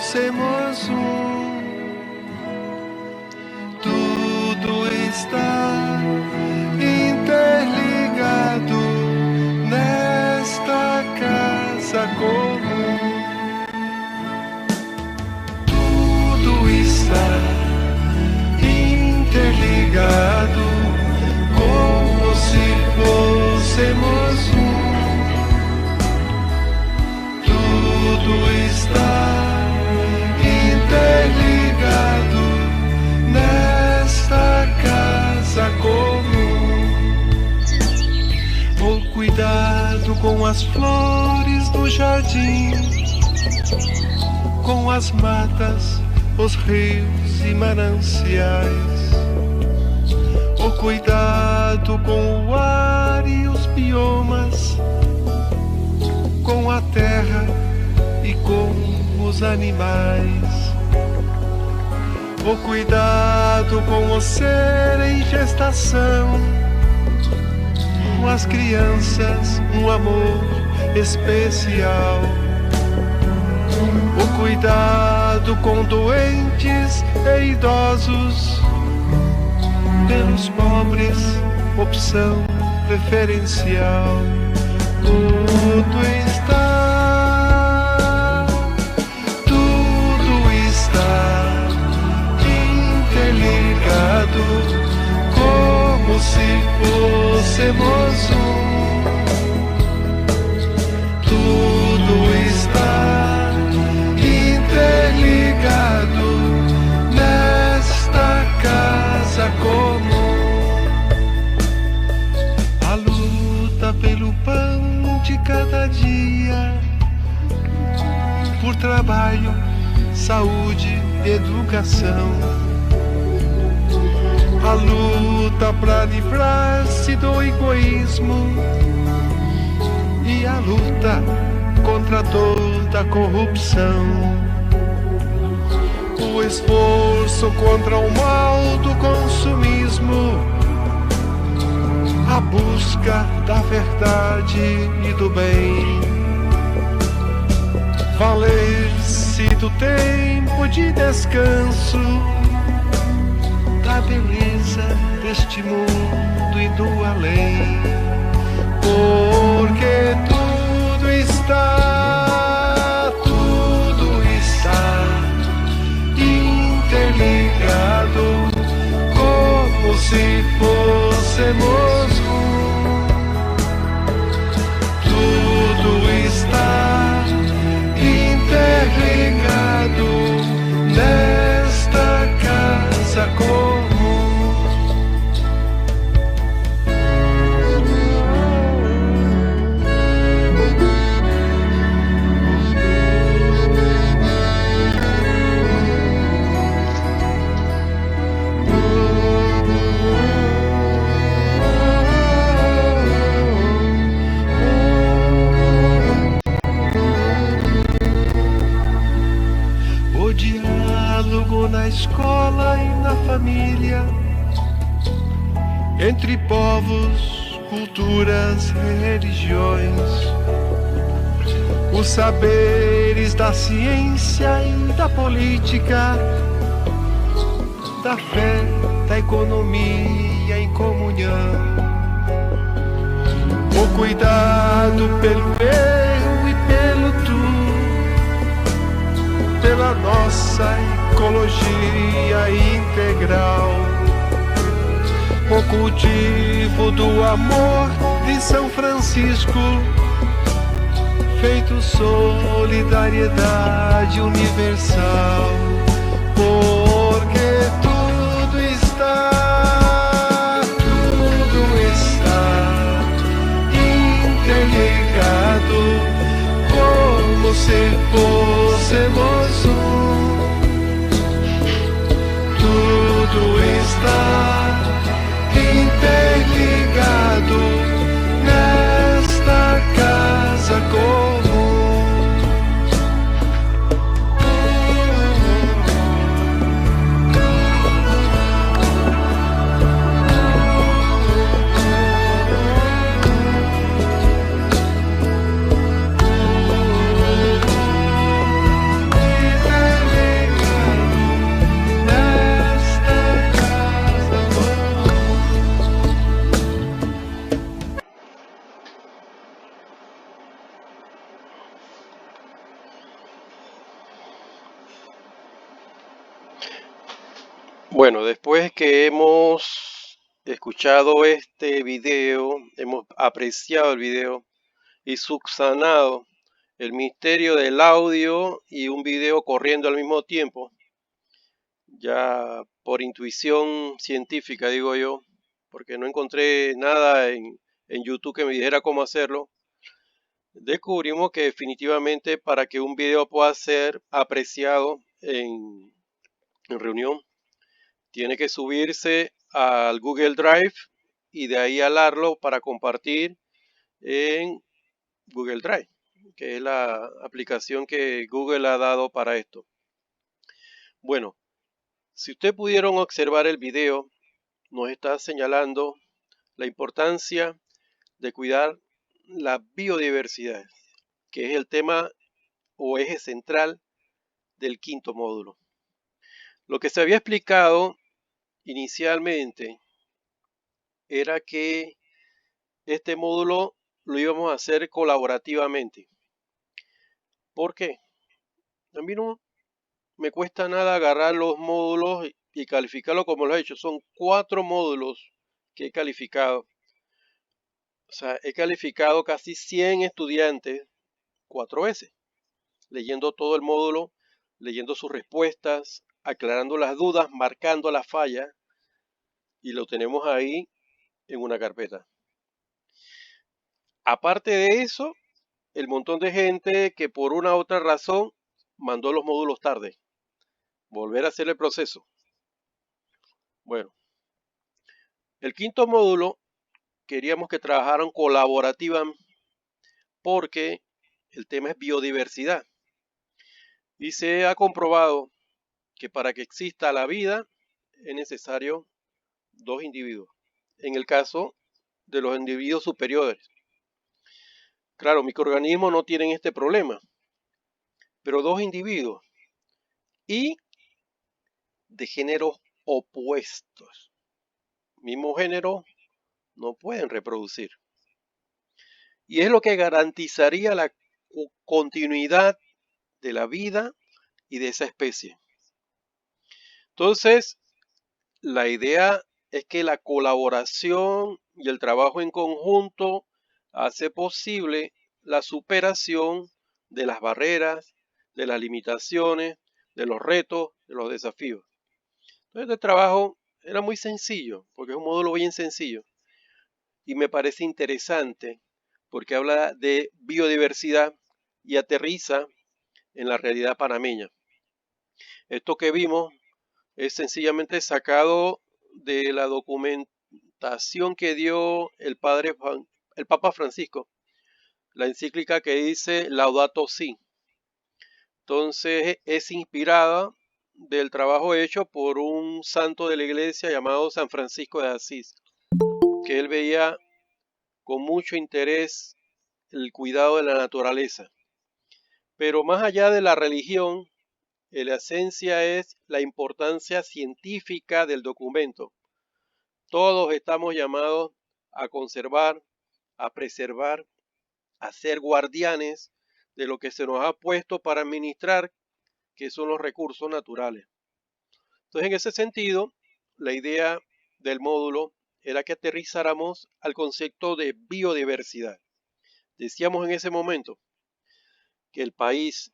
fossemos um. Tudo está interligado nesta casa comum. Tudo está interligado como se fôssemos um. Tudo está interligado nesta casa comum. O cuidado com as flores do jardim, com as matas, os rios e mananciais. O cuidado com o ar e os biomas, com a terra e com os animais. O cuidado com o ser em gestação, com as crianças, um amor especial. O cuidado com doentes e idosos, pelos pobres, opção preferencial. Tudo está interligado como se fôssemos um. Tudo está interligado nesta casa comum. A luta pelo pão de cada dia, por trabalho, saúde, educação. A luta pra livrar-se do egoísmo e a luta contra toda a corrupção. O esforço contra o mal do consumismo, a busca da verdade e do bem. Valer-se do tempo de descanso, da beleza deste mundo e do além. Porque tudo está interligado como se fôssemos um. Tudo está interligado nesta casa comum. Na escola e na família, entre povos, culturas, religiões, os saberes da ciência e da política, da fé, da economia em comunhão. O cuidado pelo eu e pelo tu, pela nossa ecologia integral. O cultivo do amor de São Francisco, feito solidariedade universal. Porque tudo está interligado como se fôssemos um. Tudo está interligado nesta casa comum. Bueno, después que hemos escuchado este video, hemos apreciado el video y subsanado el misterio del audio y un video corriendo al mismo tiempo, ya por intuición científica, digo yo, porque no encontré nada en YouTube que me dijera cómo hacerlo, descubrimos que definitivamente para que un video pueda ser apreciado en reunión, tiene que subirse al Google Drive y de ahí alarlo para compartir en Google Drive, que es la aplicación que Google ha dado para esto. Bueno, si ustedes pudieron observar el video, nos está señalando la importancia de cuidar la biodiversidad, que es el tema o eje central del quinto módulo. Lo que se había explicado inicialmente era que este módulo lo íbamos a hacer colaborativamente. ¿Por qué? A mí no me cuesta nada agarrar los módulos y calificarlo como lo he hecho. Son 4 módulos que he calificado. O sea, he calificado casi 100 estudiantes 4 veces, leyendo todo el módulo, leyendo sus respuestas, aclarando las dudas, marcando las fallas, y lo tenemos ahí en una carpeta. Aparte de eso, el montón de gente que por una u otra razón mandó los módulos tarde. Volver a hacer el proceso. Bueno, el quinto módulo queríamos que trabajaran colaborativamente porque el tema es biodiversidad. Y se ha comprobado que para que exista la vida es necesario 2 individuos. En el caso de los individuos superiores. Claro, microorganismos no tienen este problema, pero 2 individuos y de géneros opuestos. Mismo género no pueden reproducir. Y es lo que garantizaría la continuidad de la vida y de esa especie. Entonces, la idea es que la colaboración y el trabajo en conjunto hace posible la superación de las barreras, de las limitaciones, de los retos, de los desafíos. Entonces, este trabajo era muy sencillo, porque es un módulo bien sencillo. Y me parece interesante porque habla de biodiversidad y aterriza en la realidad panameña. Esto que vimos es sencillamente sacado de la documentación que dio el Papa Francisco, la encíclica que dice Laudato Si. Entonces es inspirada del trabajo hecho por un santo de la iglesia llamado San Francisco de Asís, que él veía con mucho interés el cuidado de la naturaleza. Pero más allá de la religión, la esencia es la importancia científica del documento. Todos estamos llamados a conservar, a preservar, a ser guardianes de lo que se nos ha puesto para administrar, que son los recursos naturales. Entonces, en ese sentido, la idea del módulo era que aterrizáramos al concepto de biodiversidad. Decíamos en ese momento que el país,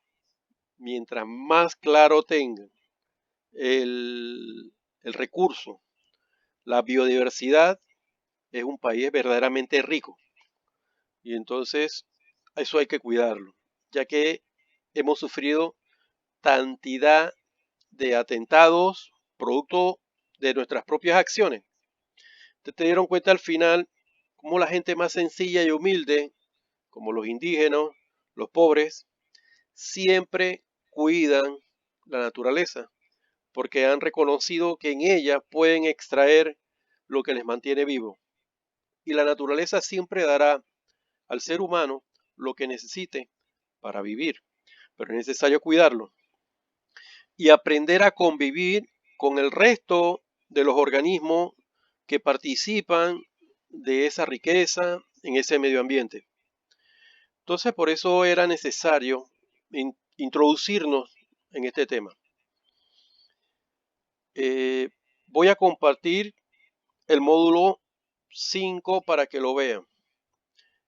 mientras más claro tenga el recurso, la biodiversidad, es un país verdaderamente rico. Y entonces eso hay que cuidarlo, ya que hemos sufrido cantidad de atentados producto de nuestras propias acciones. Ustedes te dieron cuenta al final cómo la gente más sencilla y humilde, como los indígenas, los pobres, siempre cuidan la naturaleza, porque han reconocido que en ella pueden extraer lo que les mantiene vivo. Y la naturaleza siempre dará al ser humano lo que necesite para vivir, pero es necesario cuidarlo y aprender a convivir con el resto de los organismos que participan de esa riqueza en ese medio ambiente. Entonces, por eso era necesario introducirnos en este tema. voy a compartir el módulo 5 para que lo vean.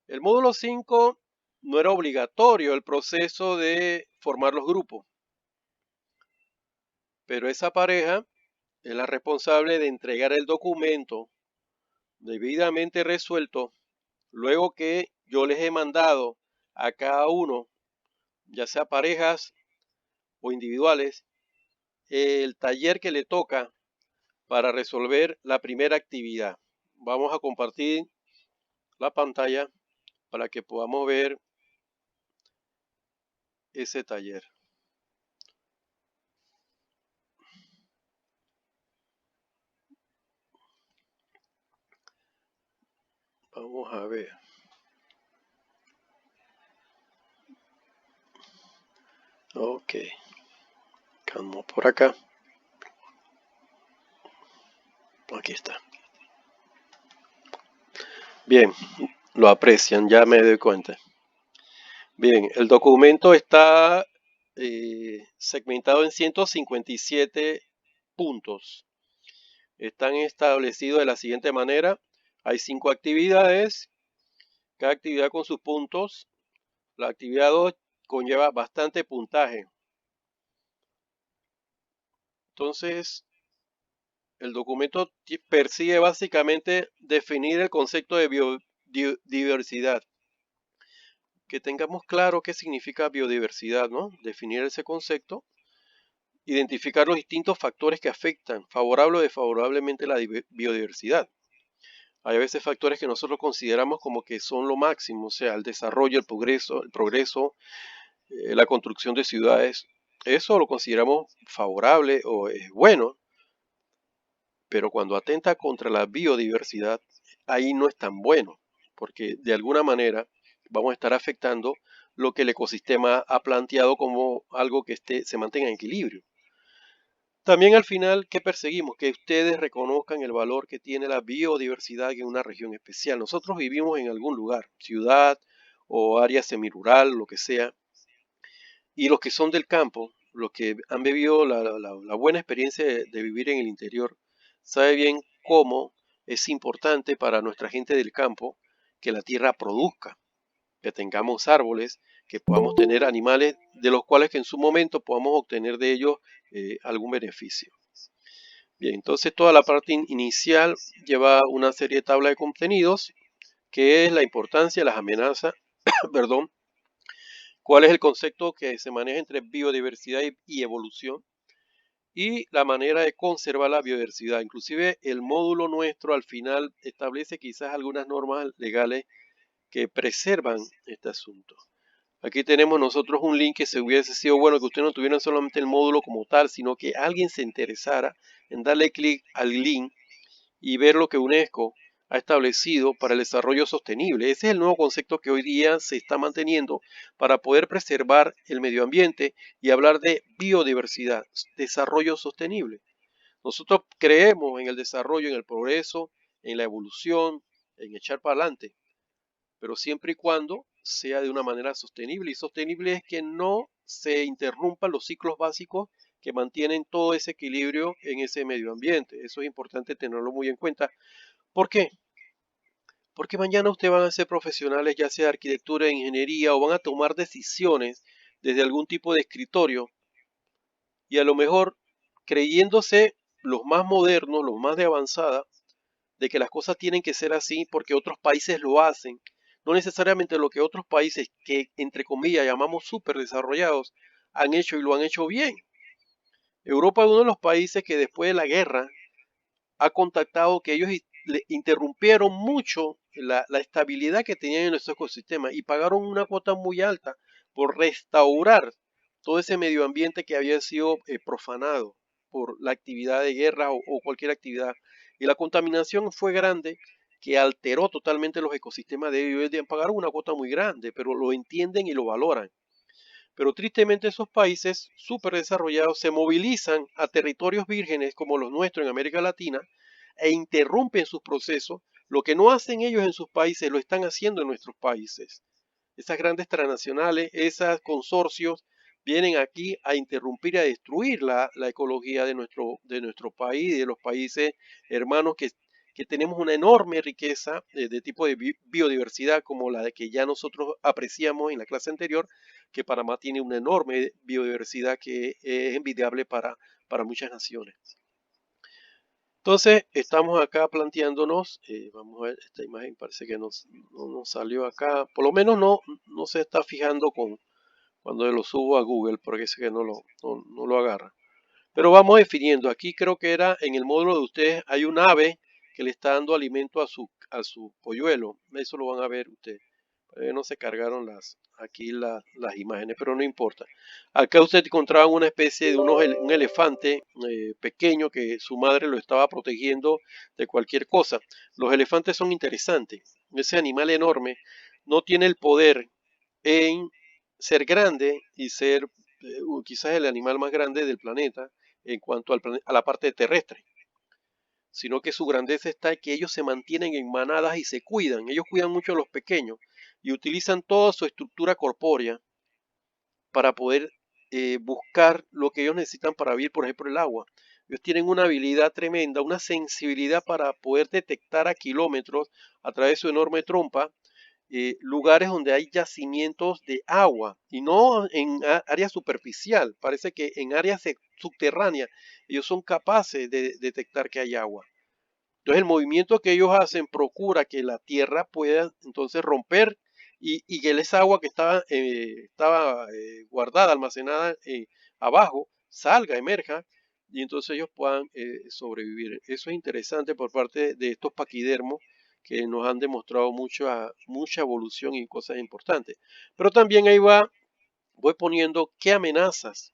El módulo 5 no era obligatorio el proceso de formar los grupos, pero esa pareja es la responsable de entregar el documento debidamente resuelto luego que yo les he mandado a cada uno, ya sea parejas o individuales, el taller que le toca para resolver la primera actividad. Vamos a compartir la pantalla para que podamos ver ese taller. Vamos a ver. Ok. Vamos por acá. Aquí está. Bien, lo aprecian, ya me doy cuenta. Bien, el documento está segmentado en 157 puntos. Están establecidos de la siguiente manera. Hay 5 actividades, cada actividad con sus puntos. La actividad 2 conlleva bastante puntaje. Entonces, el documento persigue básicamente definir el concepto de biodiversidad. Que tengamos claro qué significa biodiversidad, ¿no? Definir ese concepto, identificar los distintos factores que afectan favorable o desfavorablemente la biodiversidad. Hay a veces factores que nosotros consideramos como que son lo máximo, o sea, el desarrollo, el progreso, la construcción de ciudades. Eso lo consideramos favorable o es bueno, pero cuando atenta contra la biodiversidad, ahí no es tan bueno, porque de alguna manera vamos a estar afectando lo que el ecosistema ha planteado como algo que se mantenga en equilibrio. También al final, ¿qué perseguimos? Que ustedes reconozcan el valor que tiene la biodiversidad en una región especial. Nosotros vivimos en algún lugar, ciudad o área semirural, lo que sea, y los que son del campo, los que han vivido la buena experiencia de vivir en el interior, sabe bien cómo es importante para nuestra gente del campo que la tierra produzca, que tengamos árboles, que podamos tener animales de los cuales que en su momento podamos obtener de ellos algún beneficio. Bien, entonces toda la parte inicial lleva una serie de tablas de contenidos, que es la importancia, las amenazas, perdón, cuál es el concepto que se maneja entre biodiversidad y evolución, y la manera de conservar la biodiversidad. Inclusive el módulo nuestro al final establece quizás algunas normas legales que preservan este asunto. Aquí tenemos nosotros un link que se hubiese sido bueno que ustedes no tuvieran solamente el módulo como tal, sino que alguien se interesara en darle clic al link y ver lo que UNESCO ha establecido para el desarrollo sostenible. Ese es el nuevo concepto que hoy día se está manteniendo para poder preservar el medio ambiente y hablar de biodiversidad, desarrollo sostenible. Nosotros creemos en el desarrollo, en el progreso, en la evolución, en echar para adelante, pero siempre y cuando sea de una manera sostenible. Y sostenible es que no se interrumpan los ciclos básicos que mantienen todo ese equilibrio en ese medio ambiente. Eso es importante tenerlo muy en cuenta. ¿Por qué? Porque mañana ustedes van a ser profesionales, ya sea de arquitectura, ingeniería, o van a tomar decisiones desde algún tipo de escritorio y a lo mejor creyéndose los más modernos, los más de avanzada, de que las cosas tienen que ser así porque otros países lo hacen, no necesariamente lo que otros países que entre comillas llamamos súper desarrollados han hecho y lo han hecho bien. Europa es uno de los países que después de la guerra ha contactado que ellos le interrumpieron mucho la estabilidad que tenían en nuestro ecosistema y pagaron una cuota muy alta por restaurar todo ese medio ambiente que había sido profanado por la actividad de guerra o cualquier actividad. Y la contaminación fue grande que alteró totalmente los ecosistemas de ellos. Pagaron una cuota muy grande, pero lo entienden y lo valoran. Pero tristemente esos países súper desarrollados se movilizan a territorios vírgenes como los nuestros en América Latina e interrumpen sus procesos. Lo que no hacen ellos en sus países lo están haciendo en nuestros países. Esas grandes transnacionales, esos consorcios vienen aquí a interrumpir y a destruir la ecología de nuestro país y de los países hermanos que tenemos una enorme riqueza de tipo de biodiversidad como la de que ya nosotros apreciamos en la clase anterior, que Panamá tiene una enorme biodiversidad que es envidiable para muchas naciones. Entonces, estamos acá planteándonos, vamos a ver, esta imagen parece que no nos salió acá, por lo menos no se está fijando cuando lo subo a Google, porque dice que no lo agarra. Pero vamos definiendo, aquí creo que era en el módulo de ustedes, hay un ave que le está dando alimento a su polluelo, eso lo van a ver ustedes. No se cargaron aquí las imágenes, pero no importa. Acá usted encontraba una especie de un elefante pequeño que su madre lo estaba protegiendo de cualquier cosa. Los elefantes son interesantes. Ese animal enorme no tiene el poder en ser grande y ser quizás el animal más grande del planeta en cuanto a la parte terrestre, sino que su grandeza está en que ellos se mantienen en manadas y se cuidan. Ellos cuidan mucho a los pequeños y utilizan toda su estructura corpórea para poder buscar lo que ellos necesitan para vivir, por ejemplo, el agua. Ellos tienen una habilidad tremenda, una sensibilidad para poder detectar a kilómetros a través de su enorme trompa lugares donde hay yacimientos de agua y no en área superficial. Parece que en áreas subterráneas ellos son capaces de detectar que hay agua. Entonces el movimiento que ellos hacen procura que la tierra pueda entonces romper y que esa agua que estaba guardada, almacenada abajo, salga, emerja y entonces ellos puedan sobrevivir. Eso es interesante por parte de estos paquidermos que nos han demostrado mucha evolución y cosas importantes. Pero también voy poniendo qué amenazas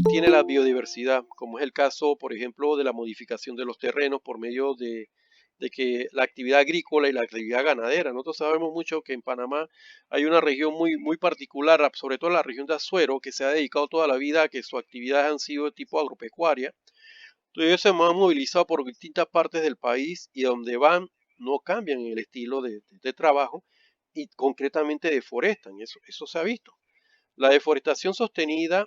tiene la biodiversidad, como es el caso, por ejemplo, de la modificación de los terrenos por medio de que la actividad agrícola y la actividad ganadera. Nosotros sabemos mucho que en Panamá hay una región muy particular, sobre todo la región de Azuero, que se ha dedicado toda la vida a que sus actividades han sido de tipo agropecuaria. Entonces ellos se han movilizado por distintas partes del país y donde van no cambian el estilo de trabajo y concretamente deforestan. Eso se ha visto. La deforestación sostenida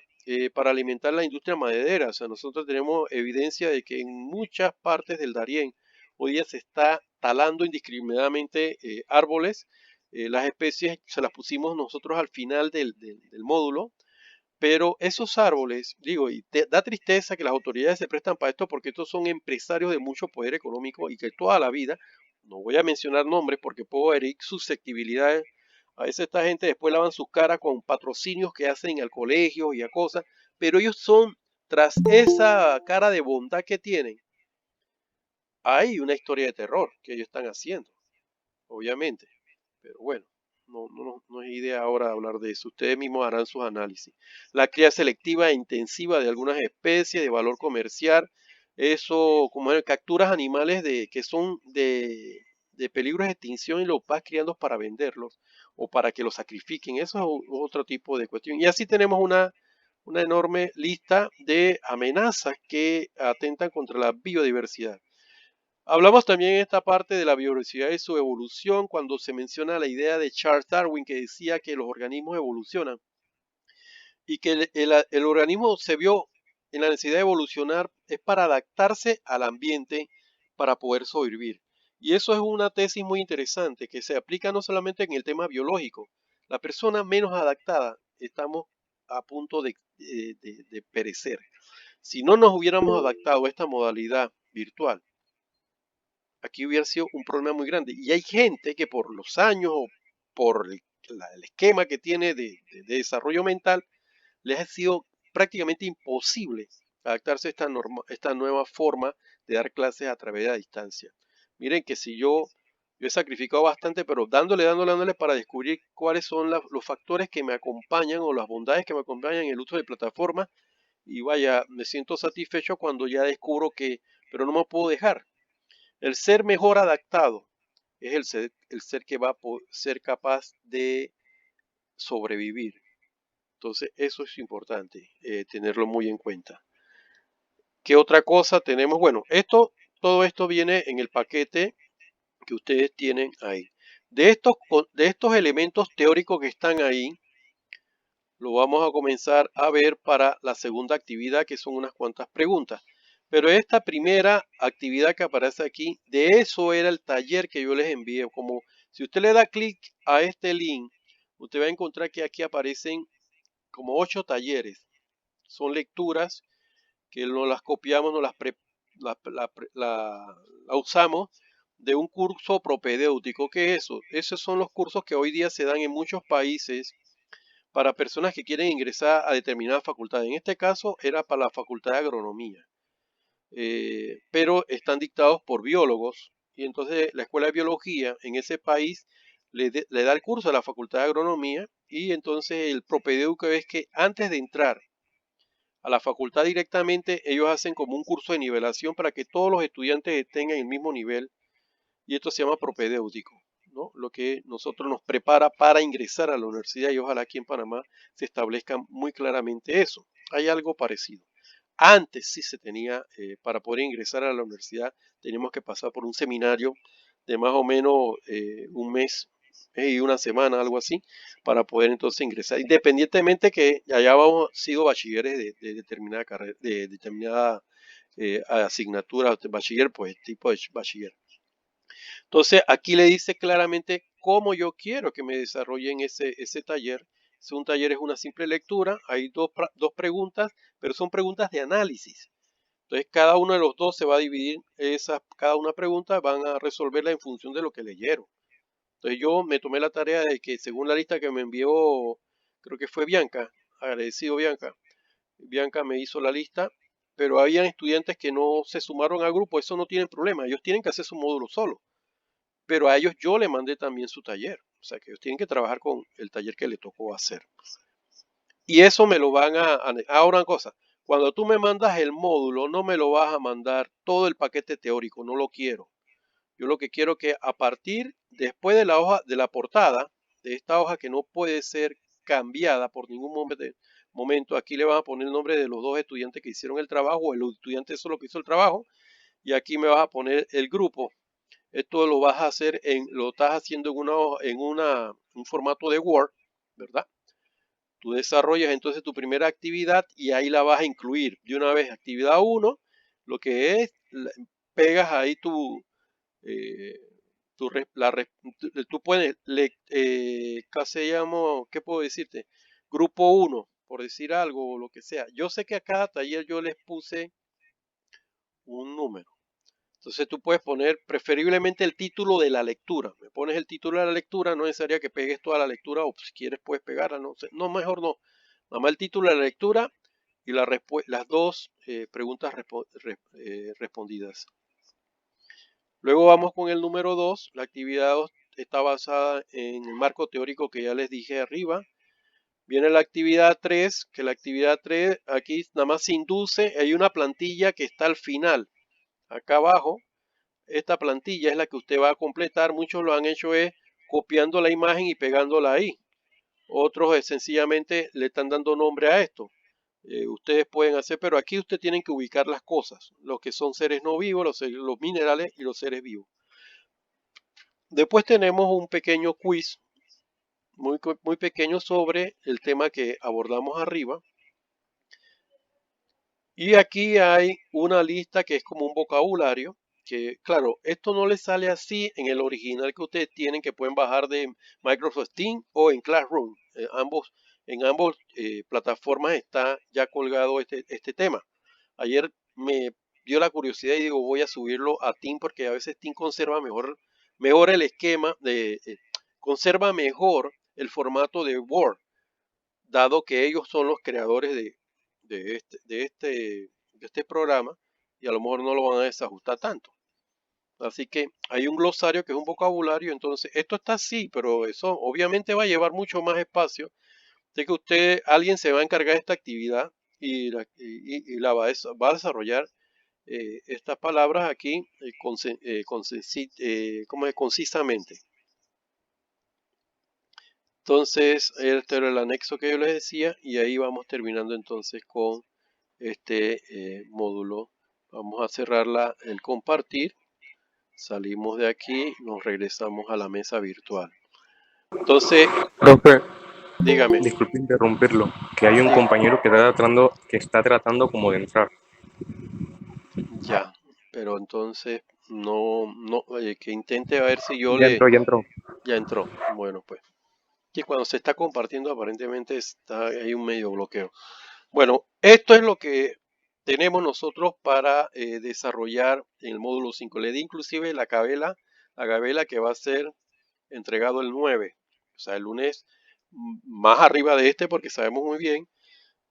para alimentar la industria maderera. O sea, nosotros tenemos evidencia de que en muchas partes del Darién hoy día se está talando indiscriminadamente árboles. Las especies se las pusimos nosotros al final del módulo, pero esos árboles, digo, y da tristeza que las autoridades se prestan para esto porque estos son empresarios de mucho poder económico y que toda la vida, no voy a mencionar nombres porque puedo herir susceptibilidades. A veces esta gente después lavan sus caras con patrocinios que hacen al colegio y a cosas, pero ellos son, tras esa cara de bondad que tienen, hay una historia de terror que ellos están haciendo, obviamente. Pero bueno, no es idea ahora hablar de eso. Ustedes mismos harán sus análisis. La cría selectiva e intensiva de algunas especies de valor comercial, eso como capturas animales que son de peligro de extinción y los vas criando para venderlos o para que los sacrifiquen. Eso es otro tipo de cuestión. Y así tenemos una enorme lista de amenazas que atentan contra la biodiversidad. Hablamos también en esta parte de la biodiversidad y su evolución cuando se menciona la idea de Charles Darwin que decía que los organismos evolucionan y que el organismo se vio en la necesidad de evolucionar es para adaptarse al ambiente para poder sobrevivir. Y eso es una tesis muy interesante que se aplica no solamente en el tema biológico. La persona menos adaptada estamos a punto de perecer. Si no nos hubiéramos adaptado a esta modalidad virtual, aquí hubiera sido un problema muy grande. Y hay gente que por los años o por el esquema que tiene de desarrollo mental, les ha sido prácticamente imposible adaptarse a esta nueva forma de dar clases a través de la distancia. Miren que si yo he sacrificado bastante, pero dándole para descubrir cuáles son los factores que me acompañan o las bondades que me acompañan en el uso de plataformas. Y vaya, me siento satisfecho cuando ya descubro pero no me puedo dejar. El ser mejor adaptado es el ser que va a ser capaz de sobrevivir. Entonces, eso es importante tenerlo muy en cuenta. ¿Qué otra cosa tenemos? Bueno, todo esto viene en el paquete que ustedes tienen ahí. De estos elementos teóricos que están ahí, lo vamos a comenzar a ver para la segunda actividad, que son unas cuantas preguntas. Pero esta primera actividad que aparece aquí, de eso era el taller que yo les envié. Como si usted le da clic a este link, usted va a encontrar que aquí aparecen como 8 talleres. Son lecturas que no las copiamos, no las la usamos de un curso propedéutico. ¿Qué es eso? Esos son los cursos que hoy día se dan en muchos países para personas que quieren ingresar a determinadas facultades. En este caso era para la Facultad de Agronomía, pero están dictados por biólogos y entonces la Escuela de Biología en ese país le da el curso a la Facultad de Agronomía y entonces el propedéutico es que antes de entrar a la facultad directamente, ellos hacen como un curso de nivelación para que todos los estudiantes estén en el mismo nivel y esto se llama propedéutico, ¿no? Lo que nosotros nos prepara para ingresar a la universidad y ojalá aquí en Panamá se establezca muy claramente eso. Hay algo parecido. Antes sí se tenía, para poder ingresar a la universidad, teníamos que pasar por un seminario de más o menos un mes y una semana, algo así, para poder entonces ingresar, independientemente que hayamos sido bachilleres de determinada carrera, de determinada asignatura, bachiller, pues tipo de bachiller. Entonces aquí le dice claramente cómo yo quiero que me desarrollen ese taller. Si un taller es una simple lectura, hay dos preguntas, pero son preguntas de análisis. Entonces cada uno de los dos se va a dividir, cada una pregunta van a resolverla en función de lo que leyeron. Entonces yo me tomé la tarea de que según la lista que me envió, creo que fue Bianca, agradecido Bianca, Bianca me hizo la lista, pero habían estudiantes que no se sumaron al grupo, eso no tienen problema, ellos tienen que hacer su módulo solo, pero a ellos yo le mandé también su taller, o sea que ellos tienen que trabajar con el taller que le tocó hacer. Y eso me lo van ahora una cosa, cuando tú me mandas el módulo, no me lo vas a mandar todo el paquete teórico, no lo quiero. Yo lo que quiero que a partir, después de la hoja, de la portada, de esta hoja que no puede ser cambiada por ningún momento, aquí le van a poner el nombre de los dos estudiantes que hicieron el trabajo, el estudiante solo que hizo el trabajo, y aquí me vas a poner el grupo. Esto lo vas a hacer lo estás haciendo un formato de Word, ¿verdad? Tú desarrollas entonces tu primera actividad y ahí la vas a incluir. De una vez, actividad 1, lo que es, pegas ahí eh, tú puedes, ¿qué puedo decirte? Grupo 1, por decir algo o lo que sea. Yo sé que a cada taller yo les puse un número. Entonces tú puedes poner preferiblemente el título de la lectura. Me pones el título de la lectura, no es necesario que pegues toda la lectura o si quieres puedes pegarla, no sé. No, mejor no. Nada más el título de la lectura y las dos preguntas respondidas. Luego vamos con el número 2. La actividad 2 está basada en el marco teórico que ya les dije arriba. Viene la actividad 3, que la actividad 3 aquí nada más se induce. Hay una plantilla que está al final, acá abajo. Esta plantilla es la que usted va a completar. Muchos lo han hecho es copiando la imagen y pegándola ahí. Otros sencillamente le están dando nombre a esto. Ustedes pueden hacer, pero aquí ustedes tienen que ubicar las cosas, lo que son seres no vivos, los minerales y los seres vivos. Después tenemos un pequeño quiz, muy pequeño sobre el tema que abordamos arriba. Y aquí hay una lista que es como un vocabulario, que claro, esto no les sale así en el original que ustedes tienen, que pueden bajar de Microsoft Teams o en Classroom. En ambos plataformas está ya colgado este tema. Ayer me dio la curiosidad y digo, voy a subirlo a Teams porque a veces Teams conserva mejor el esquema, conserva mejor el formato de Word, dado que ellos son los creadores de este programa y a lo mejor no lo van a desajustar tanto. Así que hay un glosario que es un vocabulario, entonces esto está así, pero eso obviamente va a llevar mucho más espacio. Así que alguien se va a encargar de esta actividad y la va a desarrollar estas palabras aquí concisamente. Entonces, este era el anexo que yo les decía y ahí vamos terminando entonces con este módulo. Vamos a cerrar el compartir. Salimos de aquí, nos regresamos a la mesa virtual. Entonces, Profe, Dígame, Disculpe interrumpirlo, que hay un diga, compañero que está tratando como de entrar. ya, pero entonces que intente a ver si yo Ya le, entró, ya entró. ya entró. Bueno, pues, que cuando se está compartiendo aparentemente hay un medio bloqueo. Bueno, esto es lo que tenemos nosotros para desarrollar en el módulo 5. Le di inclusive la gabela que va a ser entregado el 9, o sea, el lunes más arriba de este, porque sabemos muy bien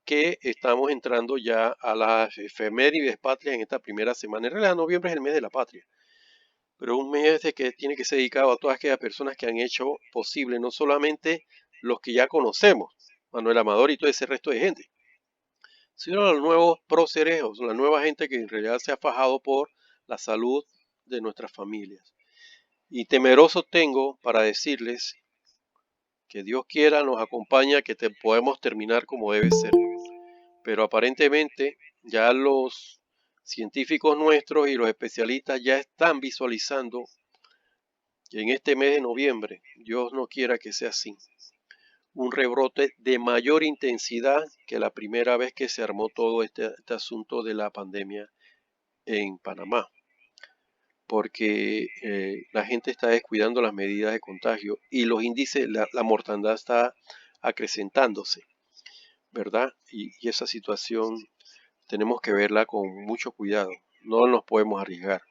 que estamos entrando ya a las efemérides patrias en esta primera semana. En realidad, noviembre es el mes de la patria, pero un mes de que tiene que ser dedicado a todas aquellas personas que han hecho posible, no solamente los que ya conocemos, Manuel Amador y todo ese resto de gente, sino a los nuevos próceres, o la nueva gente que en realidad se ha fajado por la salud de nuestras familias. Y temeroso tengo para decirles que Dios quiera nos acompaña, que podemos terminar como debe ser. Pero aparentemente ya los científicos nuestros y los especialistas ya están visualizando que en este mes de noviembre, Dios no quiera que sea así, un rebrote de mayor intensidad que la primera vez que se armó todo este asunto de la pandemia en Panamá, porque la gente está descuidando las medidas de contagio y los índices, la mortandad está acrecentándose, ¿verdad? Y esa situación tenemos que verla con mucho cuidado, no nos podemos arriesgar.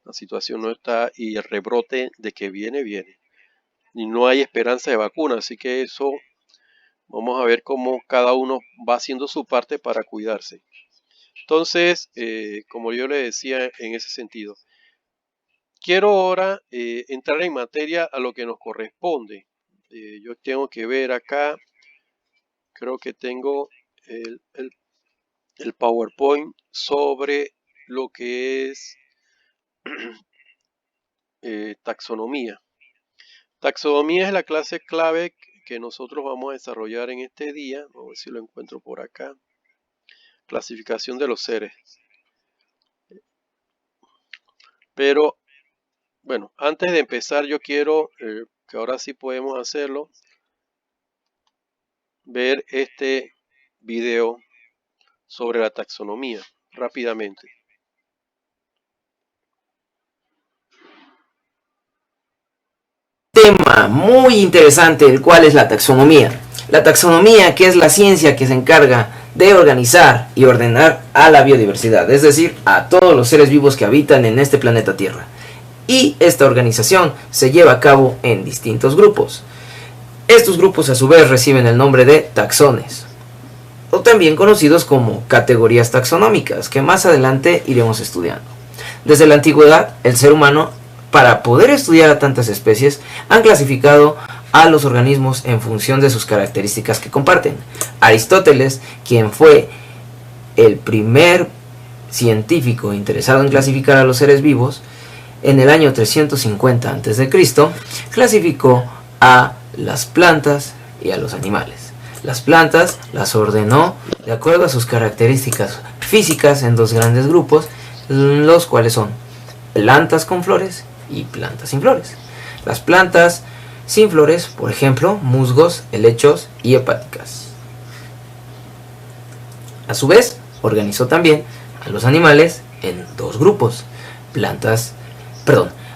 La situación no está y el rebrote de que viene, viene. Y no hay esperanza de vacuna, así que eso vamos a ver cómo cada uno va haciendo su parte para cuidarse. Entonces, como yo le decía en ese sentido, quiero ahora entrar en materia a lo que nos corresponde. Yo tengo que ver acá, creo que tengo el, el, el PowerPoint sobre lo que es taxonomía. Taxonomía es la clase clave que nosotros vamos a desarrollar en este día. Vamos a ver si lo encuentro por acá. Clasificación de los seres. Pero bueno, antes de empezar yo quiero, que ahora sí podemos hacerlo, ver este video sobre la taxonomía rápidamente. Tema muy interesante, el cual es la taxonomía. La taxonomía, que es la ciencia que se encarga de organizar y ordenar a la biodiversidad, es decir, a todos los seres vivos que habitan en este planeta Tierra. Y esta organización se lleva a cabo en distintos grupos. Estos grupos a su vez reciben el nombre de taxones, o también conocidos como categorías taxonómicas, que más adelante iremos estudiando. Desde la antigüedad, el ser humano, para poder estudiar a tantas especies, han clasificado a los organismos en función de sus características que comparten. Aristóteles, quien fue el primer científico interesado en clasificar a los seres vivos, en el año 350 a.C., clasificó a las plantas y a los animales. Las plantas las ordenó de acuerdo a sus características físicas en dos grandes grupos, los cuales son plantas con flores y plantas sin flores. Las plantas sin flores, por ejemplo, musgos, helechos y hepáticas. A su vez, organizó también a los animales en dos grupos: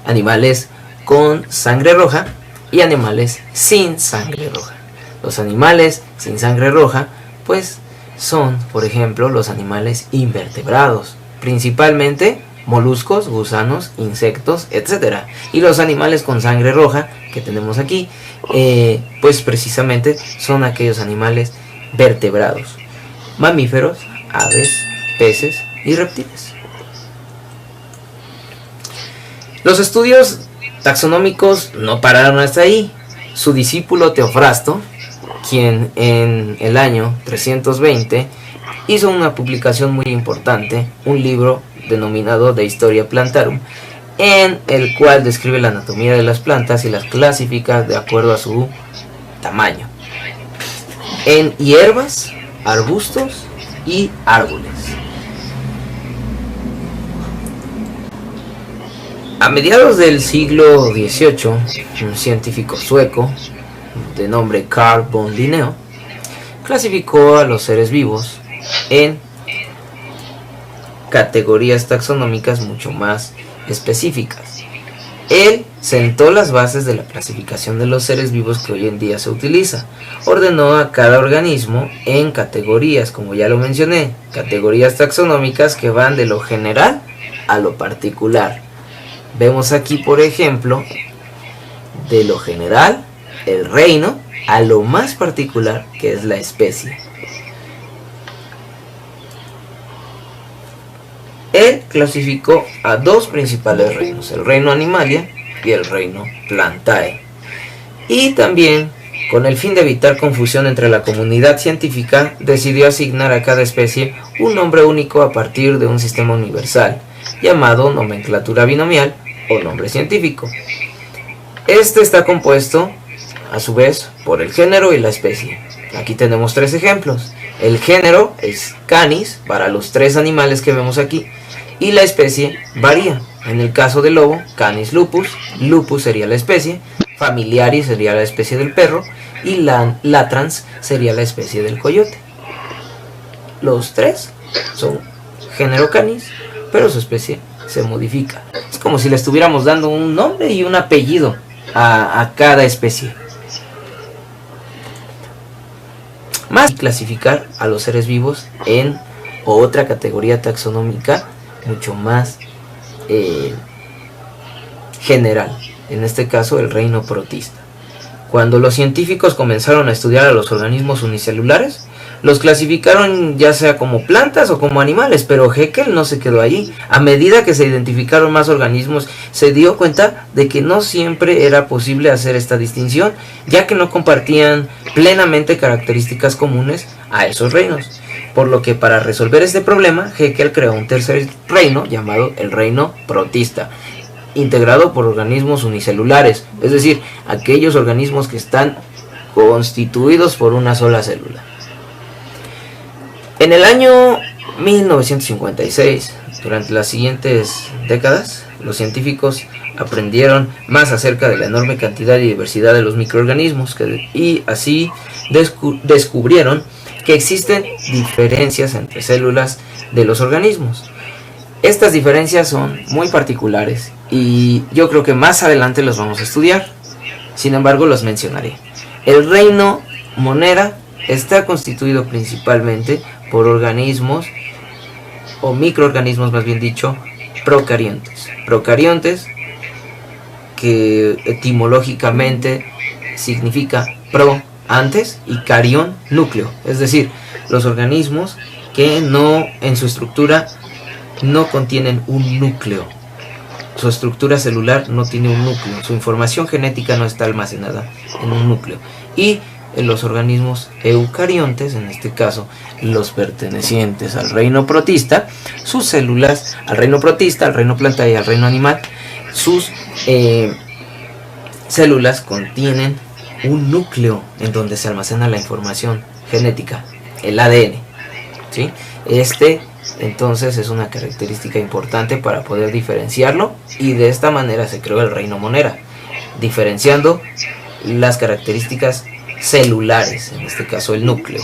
animales con sangre roja y animales sin sangre roja. Los animales sin sangre roja, pues, son, por ejemplo, los animales invertebrados, principalmente moluscos, gusanos, insectos, etc. Y los animales con sangre roja que tenemos aquí, pues precisamente son aquellos animales vertebrados, mamíferos, aves, peces y reptiles. Los estudios taxonómicos no pararon hasta ahí. Su discípulo Teofrasto, quien en el año 320 hizo una publicación muy importante, un libro denominado De Historia Plantarum, en el cual describe la anatomía de las plantas y las clasifica de acuerdo a su tamaño, en hierbas, arbustos y árboles. A mediados del siglo XVIII, un científico sueco de nombre Carl von Linné, clasificó a los seres vivos en categorías taxonómicas mucho más específicas. Él sentó las bases de la clasificación de los seres vivos que hoy en día se utiliza. Ordenó a cada organismo en categorías, como ya lo mencioné, categorías taxonómicas que van de lo general a lo particular. Vemos aquí, por ejemplo, de lo general, el reino, a lo más particular, que es la especie. Él clasificó a dos principales reinos, el reino Animalia y el reino Plantae. Y también, con el fin de evitar confusión entre la comunidad científica, decidió asignar a cada especie un nombre único a partir de un sistema universal, llamado nomenclatura binomial o nombre científico. Este está compuesto, a su vez, por el género y la especie. Aquí tenemos tres ejemplos. El género es Canis, para los tres animales que vemos aquí, y la especie varía. En el caso del lobo, Canis lupus, lupus sería la especie, Familiaris sería la especie del perro, y Latrans sería la especie del coyote. Los tres son género Canis, pero su especie se modifica. Es como si le estuviéramos dando un nombre y un apellido a cada especie. Más clasificar a los seres vivos en otra categoría taxonómica mucho más general, en este caso el reino protista. Cuando los científicos comenzaron a estudiar a los organismos unicelulares, los clasificaron ya sea como plantas o como animales, pero Haeckel no se quedó allí. A medida que se identificaron más organismos, se dio cuenta de que no siempre era posible hacer esta distinción, ya que no compartían plenamente características comunes a esos reinos. Por lo que para resolver este problema, Haeckel creó un tercer reino llamado el reino protista, integrado por organismos unicelulares, es decir, aquellos organismos que están constituidos por una sola célula. En el año 1956, durante las siguientes décadas, los científicos aprendieron más acerca de la enorme cantidad y diversidad de los microorganismos y así descubrieron que existen diferencias entre células de los organismos. Estas diferencias son muy particulares y yo creo que más adelante los vamos a estudiar. Sin embargo, los mencionaré. El reino Monera está constituido principalmente por organismos, o microorganismos más bien dicho, procariontes. Procariontes, que etimológicamente significa pro, antes, y carión, núcleo. Es decir, los organismos que no, en su estructura, no contienen un núcleo. Su estructura celular no tiene un núcleo. Su información genética no está almacenada en un núcleo. Y en los organismos eucariontes, en este caso los pertenecientes al reino protista, sus células, al reino protista, al reino Plantae y al reino animal, sus células contienen un núcleo en donde se almacena la información genética, el ADN, ¿sí? Este entonces es una característica importante para poder diferenciarlo, y de esta manera se creó el reino Monera, diferenciando las características celulares, en este caso el núcleo.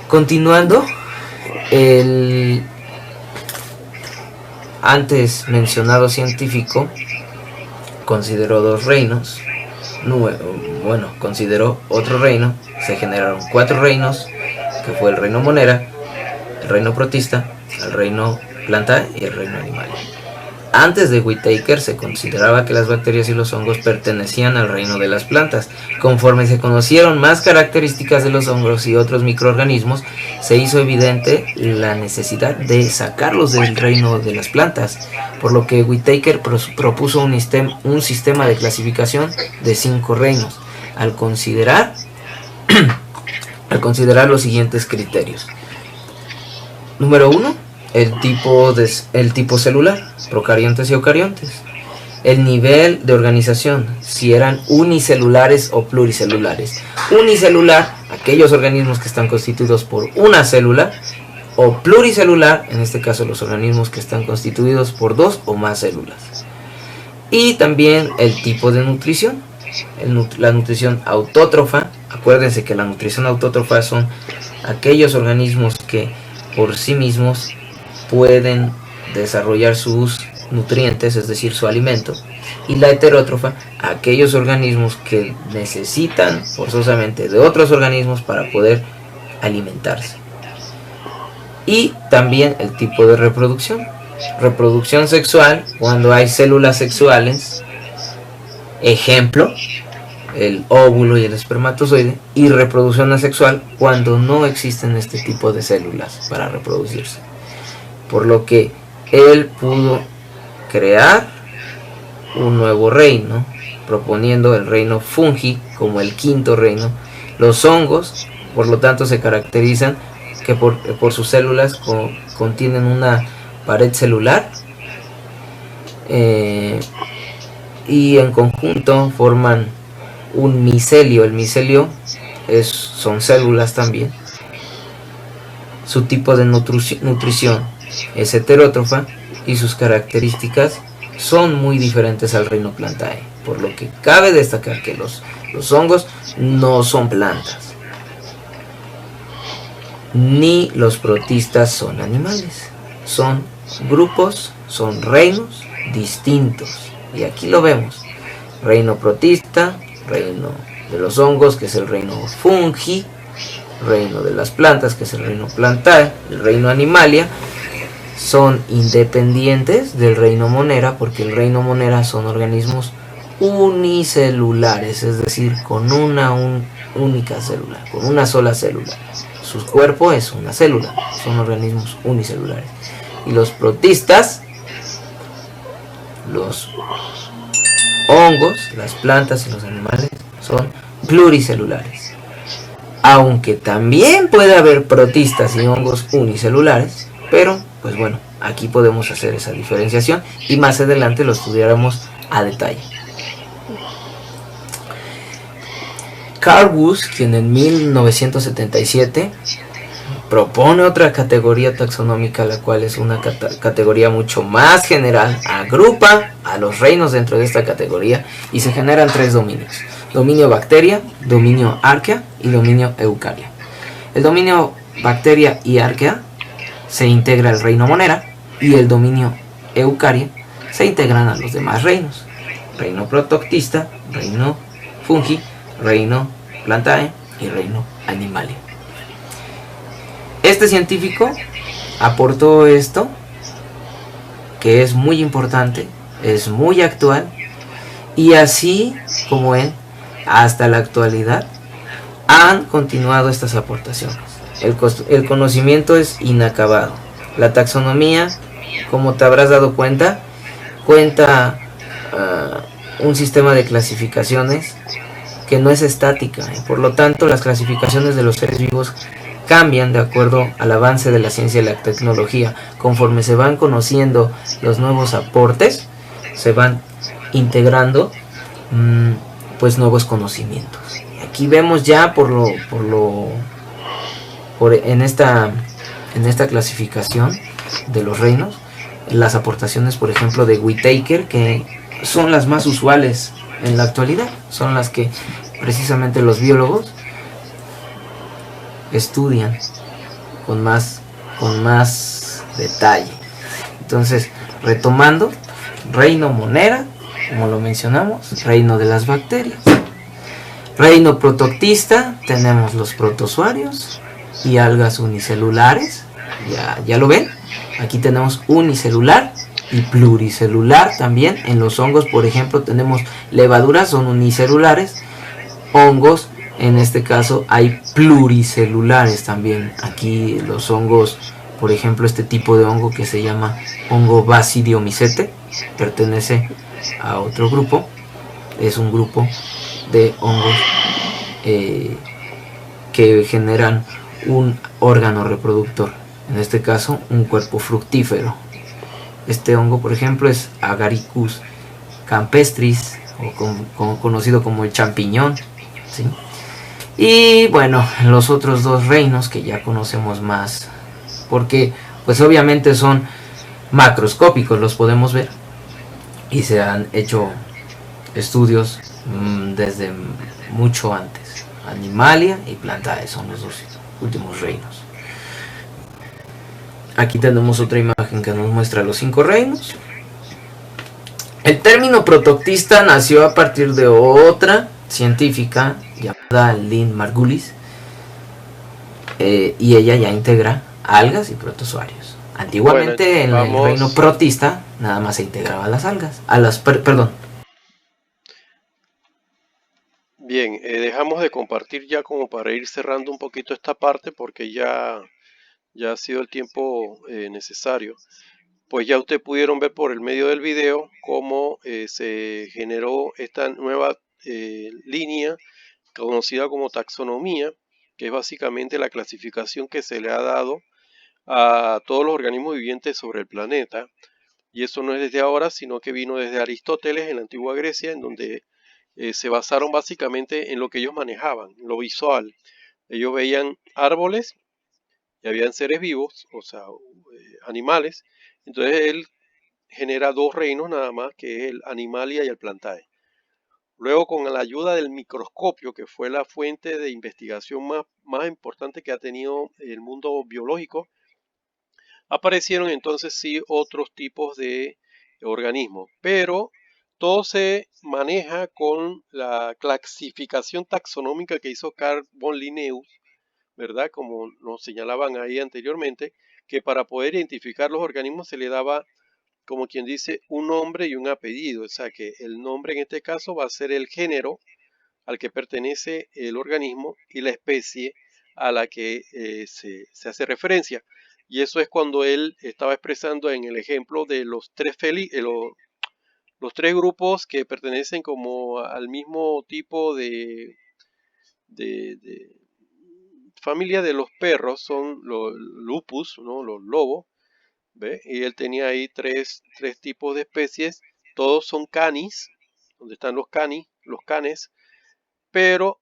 Continuando, el antes mencionado científico consideró dos reinos, consideró otro reino, se generaron 4 reinos, que fue el reino Monera, el reino protista, el reino Plantae y el reino animal. Antes de Whittaker se consideraba que las bacterias y los hongos pertenecían al reino de las plantas. Conforme se conocieron más características de los hongos y otros microorganismos, se hizo evidente la necesidad de sacarlos del reino de las plantas, por lo que Whittaker propuso un sistema de clasificación de 5 reinos, al considerar los siguientes criterios. Número 1. El tipo celular, procariontes y eucariontes. El nivel de organización, si eran unicelulares o pluricelulares. Unicelular, aquellos organismos que están constituidos por una célula, o pluricelular, en este caso los organismos que están constituidos por 2 o más células. Y también el tipo de nutrición, la nutrición autótrofa. Acuérdense que la nutrición autótrofa son aquellos organismos que por sí mismos pueden desarrollar sus nutrientes, es decir, su alimento. Y la heterótrofa, aquellos organismos que necesitan forzosamente de otros organismos para poder alimentarse. Y también el tipo de reproducción. Reproducción sexual, cuando hay células sexuales, ejemplo, el óvulo y el espermatozoide. Y reproducción asexual, cuando no existen este tipo de células para reproducirse. Por lo que él pudo crear un nuevo reino, proponiendo el reino fungi como el quinto reino. Los hongos, por lo tanto, se caracterizan que por sus células contienen una pared celular, y en conjunto forman un micelio. El micelio son células también. Su tipo de nutrición es heterótrofa y sus características son muy diferentes al reino Plantae, por lo que cabe destacar que los hongos no son plantas, ni los protistas son animales, son grupos, son reinos distintos. Y aquí lo vemos: reino protista, reino de los hongos, que es el reino fungi, reino de las plantas, que es el reino Plantae, el reino Animalia. Son independientes del reino Monera, porque el reino Monera son organismos unicelulares, es decir, con una única célula, con una sola célula. Su cuerpo es una célula, son organismos unicelulares. Y los protistas, los hongos, las plantas y los animales, son pluricelulares. Aunque también puede haber protistas y hongos unicelulares, pero pues bueno, aquí podemos hacer esa diferenciación y más adelante lo estudiaremos a detalle. Carl Woese, quien en 1977 propone otra categoría taxonómica, la cual es una categoría mucho más general, agrupa a los reinos dentro de esta categoría y se generan tres dominios: dominio bacteria, dominio arquea y dominio eucaria. El dominio bacteria y arquea se integra al reino Monera, y el dominio eucaria se integran a los demás reinos: reino protoctista, reino fungi, reino Plantae y reino Animalia. Este científico aportó esto, que es muy importante, es muy actual, y así como él, hasta la actualidad, han continuado estas aportaciones. El conocimiento es inacabado. La taxonomía, como te habrás dado cuenta, cuenta un sistema de clasificaciones que no es estática, por lo tanto las clasificaciones de los seres vivos cambian de acuerdo al avance de la ciencia y la tecnología. Conforme se van conociendo los nuevos aportes, se van integrando pues nuevos conocimientos. Aquí vemos ya en esta clasificación de los reinos las aportaciones, por ejemplo, de Whittaker, que son las más usuales en la actualidad, son las que precisamente los biólogos estudian con más detalle. Entonces, retomando, reino Monera, como lo mencionamos, reino de las bacterias. Reino protoctista, tenemos los protozoarios y algas unicelulares. Ya lo ven, aquí tenemos unicelular y pluricelular también. En los hongos, por ejemplo, tenemos levaduras, son unicelulares. Hongos, en este caso, hay pluricelulares también. Aquí los hongos, por ejemplo, este tipo de hongo que se llama hongo Basidiomycete, pertenece a otro grupo. Es un grupo de hongos que generan un órgano reproductor, en este caso un cuerpo fructífero. Este hongo, por ejemplo, es Agaricus campestris, o conocido como el champiñón, ¿sí? Y bueno, los otros dos reinos que ya conocemos más, porque pues obviamente son macroscópicos, los podemos ver y se han hecho estudios desde mucho antes. Animalia y Plantae son los dos últimos reinos. Aquí tenemos otra imagen que nos muestra los 5 reinos. El término protoctista nació a partir de otra científica llamada Lynn Margulis, y ella ya integra algas y protozoarios. Antiguamente en el reino protista nada más se integraban las algas, perdón. Bien, dejamos de compartir ya como para ir cerrando un poquito esta parte porque ya ha sido el tiempo necesario. Pues ya ustedes pudieron ver por el medio del video cómo se generó esta nueva línea conocida como taxonomía, que es básicamente la clasificación que se le ha dado a todos los organismos vivientes sobre el planeta. Y eso no es desde ahora, sino que vino desde Aristóteles en la antigua Grecia, en donde se basaron básicamente en lo que ellos manejaban, lo visual. Ellos veían árboles y habían seres vivos, o sea, animales. Entonces él genera 2 reinos nada más, que es el Animalia y el Plantae. Luego, con la ayuda del microscopio, que fue la fuente de investigación más importante que ha tenido el mundo biológico, aparecieron entonces sí otros tipos de organismos, pero todo se maneja con la clasificación taxonómica que hizo Carl von Linnaeus, ¿verdad? Como nos señalaban ahí anteriormente, que para poder identificar los organismos se le daba, como quien dice, un nombre y un apellido. O sea que el nombre en este caso va a ser el género al que pertenece el organismo y la especie a la que se hace referencia. Y eso es cuando él estaba expresando en el ejemplo de los tres grupos que pertenecen como al mismo tipo de familia de los perros, son los lupus, ¿no? Los lobos, ¿ve? Y él tenía ahí tres tipos de especies, todos son canis, donde están los canes, pero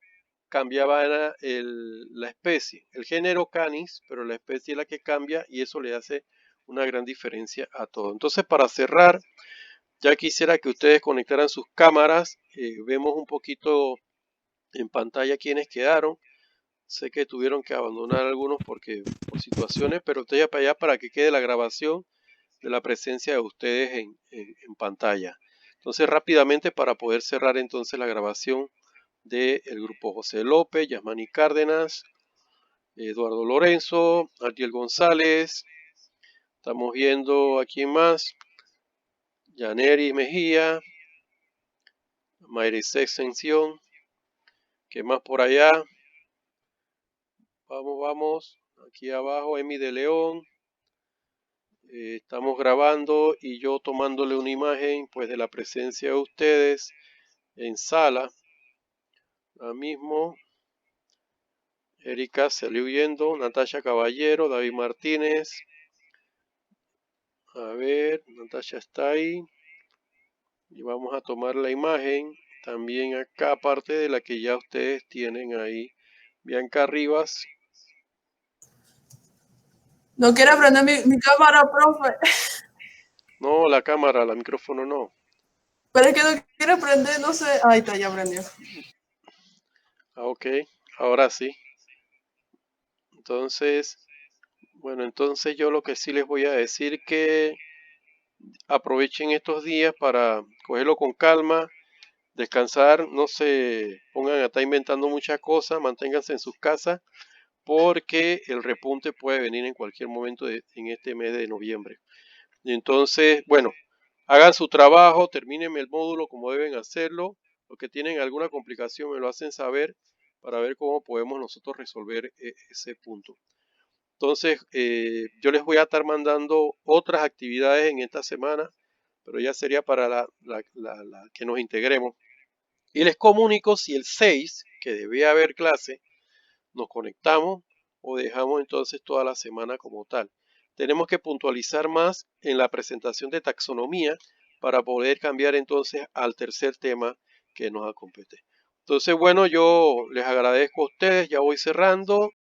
cambiaba la especie, el género canis, pero la especie es la que cambia y eso le hace una gran diferencia a todo. Entonces, para cerrar, ya quisiera que ustedes conectaran sus cámaras, vemos un poquito en pantalla quiénes quedaron. Sé que tuvieron que abandonar algunos por situaciones, pero estoy para allá para que quede la grabación de la presencia de ustedes en pantalla. Entonces, rápidamente, para poder cerrar entonces la grabación del grupo José López, Yasmani Cárdenas, Eduardo Lorenzo, Ariel González, estamos viendo a quién más, Yaneri Mejía, Mayris Extensión, ¿qué más por allá? Vamos, aquí abajo, Emi de León, estamos grabando y yo tomándole una imagen pues de la presencia de ustedes en sala. Ahora mismo, Erika salió huyendo, Natasha Caballero, David Martínez. A ver, Natasha está ahí. Y vamos a tomar la imagen también acá, aparte de la que ya ustedes tienen ahí. Bianca Rivas. No quiere prender mi cámara, profe. No, la cámara, el micrófono no. Pero es que no quiere prender, no sé. Ahí está, ya prendió. Ok, ahora sí. Entonces, bueno, entonces yo lo que sí les voy a decir que aprovechen estos días para cogerlo con calma, descansar, no se pongan a estar inventando muchas cosas, manténganse en sus casas porque el repunte puede venir en cualquier momento en este mes de noviembre. Y entonces, bueno, hagan su trabajo, terminen el módulo como deben hacerlo. Los que tienen alguna complicación me lo hacen saber para ver cómo podemos nosotros resolver ese punto. Entonces, yo les voy a estar mandando otras actividades en esta semana, pero ya sería para la que nos integremos. Y les comunico si el 6, que debía haber clase, nos conectamos o dejamos entonces toda la semana como tal. Tenemos que puntualizar más en la presentación de taxonomía para poder cambiar entonces al tercer tema que nos acompete. Entonces, bueno, yo les agradezco a ustedes, ya voy cerrando.